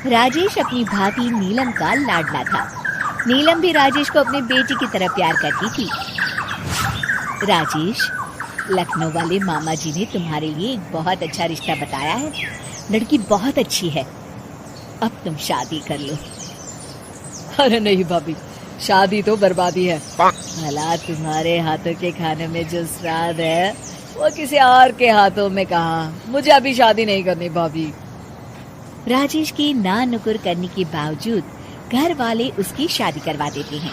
राजेश अपनी भाभी नीलम का लाडला था। नीलम भी राजेश को अपने बेटी की तरह प्यार करती थी। राजेश, लखनऊ वाले मामा जी ने तुम्हारे लिए एक बहुत अच्छा रिश्ता बताया है। लड़की बहुत अच्छी है, अब तुम शादी कर लो। अरे नहीं भाभी, शादी तो बर्बादी है। भला तुम्हारे हाथों के खाने में जो स्वाद है वो किसी और के हाथों में कहाँ। मुझे अभी शादी नहीं करनी भाभी। राजेश की ना नुकुर करने के बावजूद घर वाले उसकी शादी करवा देते हैं,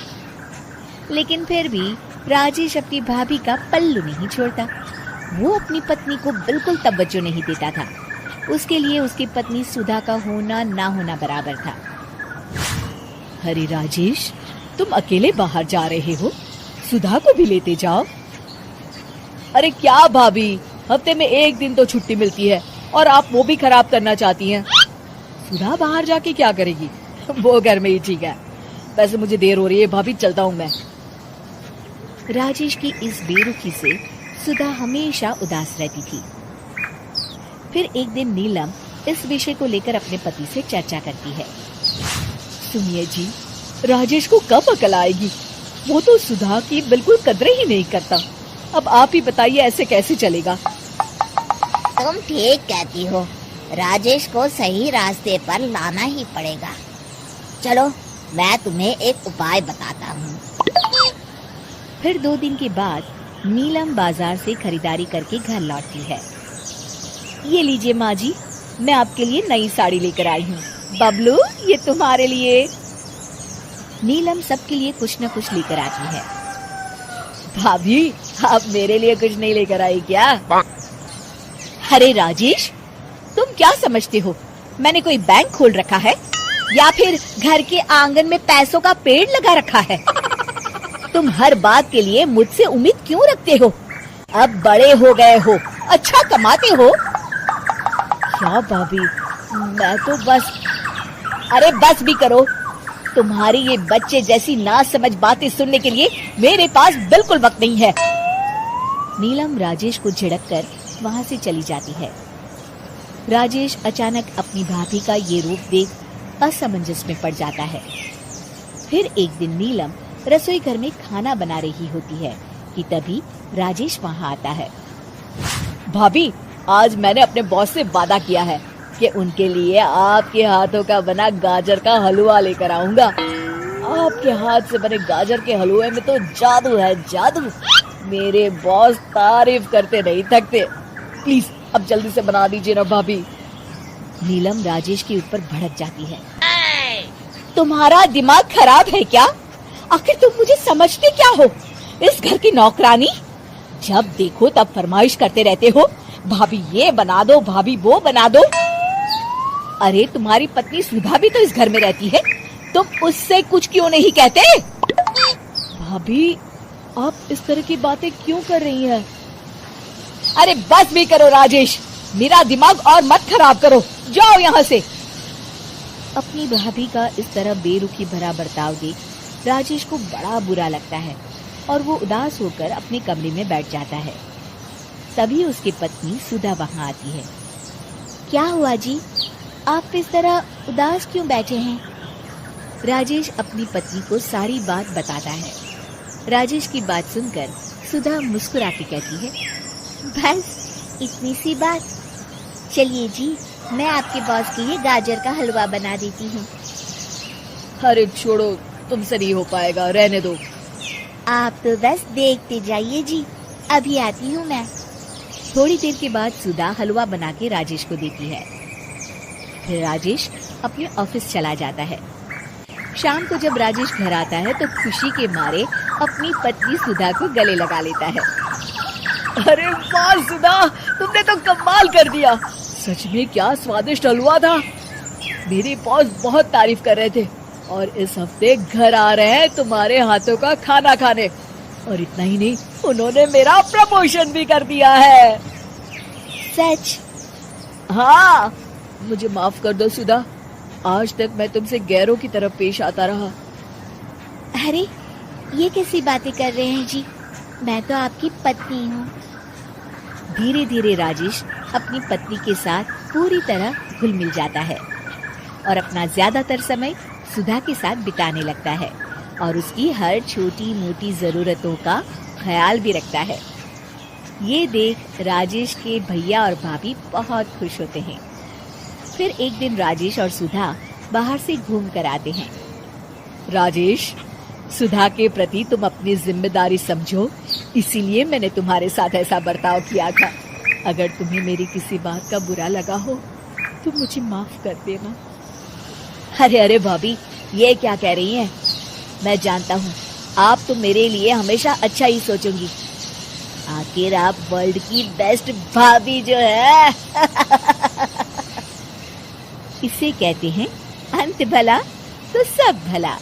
लेकिन फिर भी राजेश अपनी भाभी का पल्लू नहीं छोड़ता। वो अपनी पत्नी को बिल्कुल तवज्जो नहीं देता था। उसके लिए उसकी पत्नी सुधा का होना ना होना बराबर था। अरे राजेश, तुम अकेले बाहर जा रहे हो, सुधा को भी लेते जाओ। अरे क्या भाभी, हफ्ते में एक दिन तो छुट्टी मिलती है और आप वो भी खराब करना चाहती हैं। सुधा बाहर जाके क्या करेगी, वो घर में ही ठीक है। वैसे मुझे देर हो रही है भाभी, चलता हूँ मैं। राजेश की इस बेरुखी से सुधा हमेशा उदास रहती थी। फिर एक दिन नीलम इस विषय को लेकर अपने पति से चर्चा करती है। सुनिए जी, राजेश को कब अकल आएगी? वो तो सुधा की बिल्कुल कदर ही नहीं करता। अब आप ही बताइए, ऐसे कैसे चलेगा? तुम ठीक कहती हो, राजेश को सही रास्ते पर लाना ही पड़ेगा। चलो मैं तुम्हें एक उपाय बताता हूँ। फिर 2 दिन के बाद नीलम बाजार से खरीदारी करके घर लौटती है। ये लीजिए माँ जी, मैं आपके लिए नई साड़ी लेकर आई हूँ। बबलू, ये तुम्हारे लिए। नीलम सबके लिए कुछ न कुछ लेकर आती है। भाभी, आप मेरे लिए कुछ नहीं लेकर आई क्या? अरे राजेश, तुम क्या समझते हो, मैंने कोई बैंक खोल रखा है या फिर घर के आंगन में पैसों का पेड़ लगा रखा है? तुम हर बात के लिए मुझसे उम्मीद क्यों रखते हो? अब बड़े हो गए हो, अच्छा कमाते हो। क्या भाभी, मैं तो बस। अरे बस भी करो, तुम्हारी ये बच्चे जैसी नासमझ बातें सुनने के लिए मेरे पास बिल्कुल वक्त नहीं है। नीलम राजेश को झिड़क कर वहाँ से चली जाती है। राजेश अचानक अपनी भाभी का ये रूप देख असमंजस में पड़ जाता है। फिर एक दिन नीलम रसोई घर में खाना बना रही होती है कि तभी राजेश वहाँ आता है। भाभी, आज मैंने अपने बॉस से वादा किया है कि उनके लिए आपके हाथों का बना गाजर का हलवा लेकर आऊंगा। आपके हाथ से बने गाजर के हलवे में तो जादू है, जादू। मेरे बॉस तारीफ करते नहीं थकते। प्लीज अब जल्दी से बना दीजिए ना भाभी। नीलम राजेश के ऊपर भड़क जाती है। तुम्हारा दिमाग खराब है क्या? आखिर तुम मुझे समझते क्या हो? इस घर की नौकरानी? जब देखो तब फरमाइश करते रहते हो, भाभी ये बना दो, भाभी वो बना दो। अरे तुम्हारी पत्नी सुधा भी तो इस घर में रहती है, तुम उससे कुछ क्यों नहीं कहते? भाभी, आप इस तरह की बातें क्यों कर रही हैं? अरे बस भी करो राजेश, मेरा दिमाग और मत खराब करो, जाओ यहाँ से। अपनी भाभी का इस तरह बेरुखी भरा बर्ताव देख राजेश को बड़ा बुरा लगता है और वो उदास होकर अपने कमरे में बैठ जाता है। तभी उसकी पत्नी सुधा वहाँ आती है। क्या हुआ जी, आप इस तरह उदास क्यों बैठे हैं? राजेश अपनी पत्नी को सारी बात बताता है। राजेश की बात सुनकर सुधा मुस्कुरा के कहती है, बस इतनी सी बात। चलिए जी, मैं आपके बॉस के लिए गाजर का हलवा बना देती हूँ। अरे छोड़ो, तुमसे नहीं हो पाएगा, रहने दो। आप तो बस देखते जाइए जी, अभी आती हूँ मैं। थोड़ी देर के बाद सुधा हलवा बना के राजेश को देती है। फिर राजेश अपने ऑफिस चला जाता है। शाम को जब राजेश घर आता है तो खुशी के मारे अपनी पत्नी सुधा को गले लगा लेता है। अरे वाह सुधा, तुमने तो कमाल कर दिया। सच में क्या स्वादिष्ट हलवा था। मेरे बॉस बहुत तारीफ कर रहे थे और इस हफ्ते घर आ रहे हैं तुम्हारे हाथों का खाना खाने। और इतना ही नहीं, उन्होंने मेरा प्रमोशन भी कर दिया है। सच? हाँ, मुझे माफ कर दो सुधा, आज तक मैं तुमसे गैरों की तरफ पेश आता रहा। अरे ये कैसी बातें कर रहे हैं जी, मैं तो आपकी पत्नी हूँ। धीरे धीरे राजेश अपनी पत्नी के साथ पूरी तरह घुल मिल जाता है। और अपना ज्यादातर समय सुधा के साथ बिताने लगता है और उसकी हर छोटी मोटी जरूरतों का ख्याल भी रखता है। ये देख राजेश के भैया और भाभी बहुत खुश होते हैं। फिर एक दिन राजेश और सुधा बाहर से घूम कर आते हैं। राजेश, सुधा के प्रति तुम अपनी जिम्मेदारी समझो, इसीलिए मैंने तुम्हारे साथ ऐसा बर्ताव किया था। अगर तुम्हें मेरी किसी बात का बुरा लगा हो तो मुझे माफ कर देना। अरे अरे भाभी, ये क्या कह रही हैं? मैं जानता हूँ आप तो मेरे लिए हमेशा अच्छा ही सोचोगी। आखिर आप वर्ल्ड की बेस्ट भाभी जो है। इसे कहते हैं अंत भला तो सब भला।